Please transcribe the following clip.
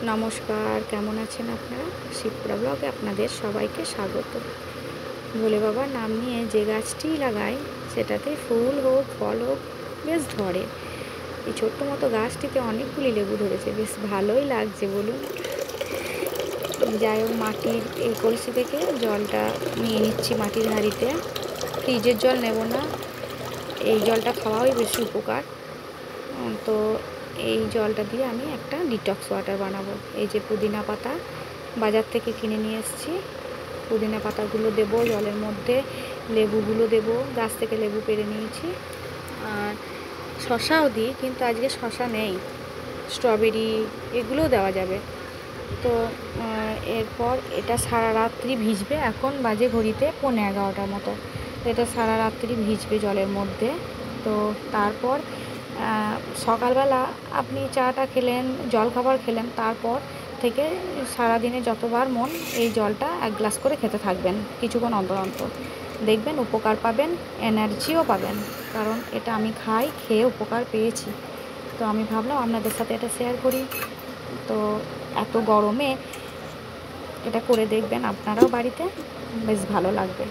নমস্কার, কেমন আছেন আপনারা? শিবপুরা ব্লগে আপনাদের সবাইকে স্বাগত। ভোলে বাবার নাম নিয়ে যে গাছটিই লাগাই সেটাতে ফুল হোক ফল হোক বেশ ধরে। এই ছোট্ট মতো গাছটিতে অনেকগুলি লেবু ধরেছে, বেশ ভালোই লাগছে বলুন। যাই হোক, মাটির এই কলসি থেকে জলটা নিয়ে নিচ্ছি মাটির হাঁড়িতে। ফ্রিজের জল নেব না, এই জলটা খাওয়াই বেশি উপকার। তো এই জলটা দিয়ে আমি একটা ডিটক্স ওয়াটার বানাবো। এই যে পুদিনা পাতা বাজার থেকে কিনে নিয়ে এসেছি, পুদিনা পাতাগুলো দেবো জলের মধ্যে, লেবুগুলো দেবো, গাছ থেকে লেবু পেড়ে নিয়েছি, আর শশাও দিই, কিন্তু আজকে শশা নেই, স্ট্রবেরি এগুলোও দেওয়া যাবে। তো এরপর এটা সারা রাত্রি ভিজবে। এখন বাজে ঘড়িতে 11:15 মতো। তো এটা সারা রাত্রি ভিজবে জলের মধ্যে। তো তারপর সকালবেলা আপনি চাটা খেলেন, জলখাবার খেলেন, তারপর থেকে সারাদিনে যতবার মন এই জলটা 1 গ্লাস করে খেতে থাকবেন কিছুক্ষণ অন্তর অন্তর। দেখবেন উপকার পাবেন, এনার্জিও পাবেন, কারণ এটা আমি খাই, খেয়ে উপকার পেয়েছি। তো আমি ভাবলাম আপনাদের সাথে এটা শেয়ার করি। তো এত গরমে এটা করে দেখবেন আপনারাও বাড়িতে, বেশ ভালো লাগবে।